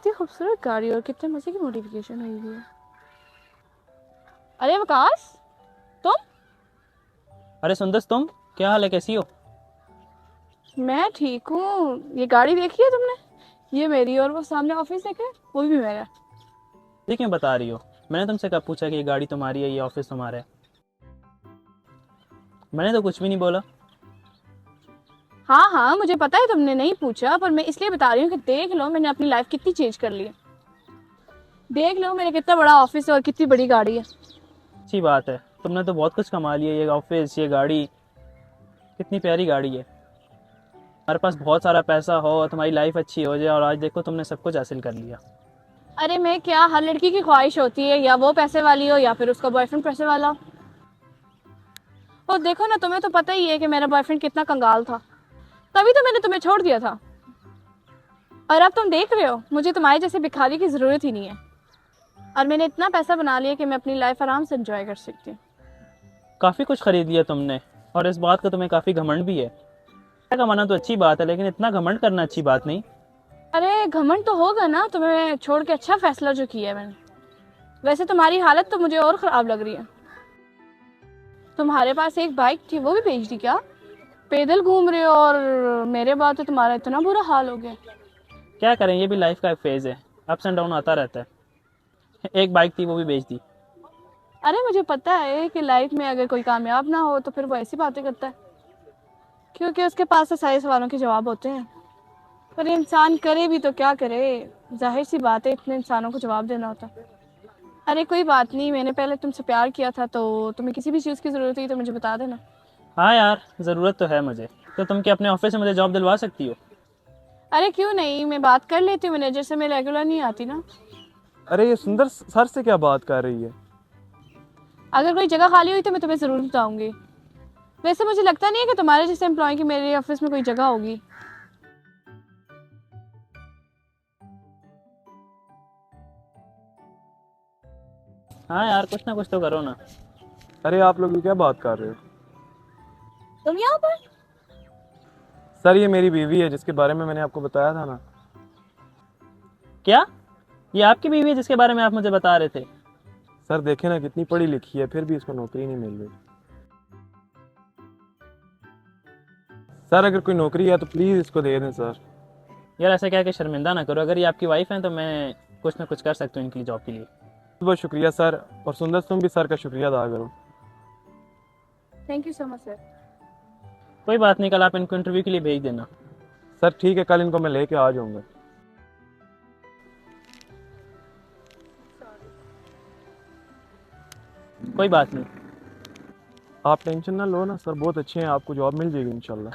कितनी खूबसूरत गाड़ी और कितने मजे की मॉडिफिकेशन हुई हुई है। अरे वकास, तुम? अरे सुंदस, तुम क्या हाल है, कैसी हो? मैं ठीक हूँ। ये गाड़ी देखी है तुमने? ये मेरी, और वो सामने ऑफिस देखे, वो भी मेरा। ये क्यों बता रही हो? मैंने तुमसे कब पूछा कि ये गाड़ी तुम्हारी है, ये ऑफिस तुम्हारा है? मैंने तो कुछ भी नहीं बोला। हाँ हाँ, मुझे पता है तुमने नहीं पूछा, पर मैं इसलिए बता रही हूँ कि देख लो मैंने अपनी लाइफ कितनी चेंज कर ली है। देख लो मेरा कितना बड़ा ऑफिस है और कितनी बड़ी गाड़ी है। अच्छी बात है, तुमने तो बहुत कुछ कमा लिया। ये ऑफिस, ये गाड़ी, कितनी प्यारी गाड़ी है। हमारे पास बहुत सारा पैसा हो, तुम्हारी लाइफ अच्छी हो जाए, और आज देखो तुमने सब कुछ हासिल कर लिया। अरे मैं क्या, हर लड़की की ख्वाहिश होती है या वो पैसे वाली हो या फिर उसका बॉयफ्रेंड पैसे वाला हो। और देखो ना, तुम्हें तो पता ही है कि मेरा बॉयफ्रेंड कितना कंगाल था, तभी तो मैंने तुम्हें छोड़ दिया था। और अब तुम देख रहे हो मुझे तुम्हारे जैसे भिखारी की जरूरत ही नहीं है। और मैंने इतना पैसा बना लिया कि मैं अपनी लाइफ आराम से एंजॉय कर सकती हूँ। काफ़ी कुछ खरीद लिया तुमने, और इस बात का तुम्हें काफ़ी घमंड भी है। पैसा कमाना तो अच्छी बात है, लेकिन इतना घमंड करना अच्छी बात नहीं। अरे घमंड तो होगा ना, तुम्हें छोड़ के अच्छा फैसला जो किया है मैंने। वैसे तुम्हारी हालत तो मुझे और खराब लग रही है। तुम्हारे पास एक बाइक थी, वो भी बेच दी क्या? पैदल घूम रहे हो, और मेरे बाद तो तुम्हारा इतना बुरा हाल हो गया। क्या करें, ये भी लाइफ का एक फेज़ है। अप्स एंड डाउन आता रहता है। एक बाइक थी, वो भी बेच दी। अरे मुझे पता है कि लाइफ में अगर कोई कामयाब ना हो तो फिर वो ऐसी बातें करता है, क्योंकि उसके पास तो सारे सवालों के जवाब होते हैं। पर इंसान करे भी तो क्या करे, जाहिर सी बात है इतने इंसानों को जवाब देना होता। अरे कोई बात नहीं, मैंने पहले तुमसे प्यार किया था, तो तुम्हें किसी भी चीज़ की ज़रूरत हुई तो मुझे बता देना। हाँ यार, ज़रूरत तो है मुझे। तो तुम क्या अपने ऑफिस से मुझे जॉब दिलवा सकती हो? अरे क्यों नहीं, मैं बात कर लेती हूँ मैनेजर से, मैं रेगुलर नहीं आती ना। अरे ये सुंदर सर से क्या बात कर रही है? अगर कोई जगह खाली हुई तो मैं तुम्हें ज़रूर बताऊंगी। वैसे मुझे लगता नहीं है कि तुम्हारे जैसे एम्प्लॉय की मेरे ऑफिस में कोई जगह होगी। हाँ यार, कुछ ना कुछ तो करो ना। अरे आप लोग ये क्या बात कर रहे हो? तुम यहाँ पर? सर ये मेरी बीवी है, जिसके बारे में मैंने आपको बताया था ना। क्या? ये आपकी बीवी है जिसके बारे में आप मुझे बता रहे थे? सर देखे ना, कितनी पढ़ी लिखी है, फिर भी इसको नौकरी नहीं मिल रही। सर अगर कोई नौकरी है तो प्लीज़ इसको दे दें सर। यार ऐसे कह के शर्मिंदा ना करो। अगर ये आपकी वाइफ है तो मैं कुछ ना कुछ कर सकता हूँ इनकी जॉब के लिए। बहुत बहुत शुक्रिया सर। और सुंदर तुम भी सर का शुक्रिया अदा करो। Thank you so much sir. कोई बात नहीं, कल आप इनको इंटरव्यू के लिए भेज देना। सर ठीक है, कल इनको मैं लेके आ जाऊँगा। कोई बात नहीं। आप टेंशन ना लो ना सर, बहुत अच्छे हैं, आपको जॉब मिल जाएगी इंशाल्लाह।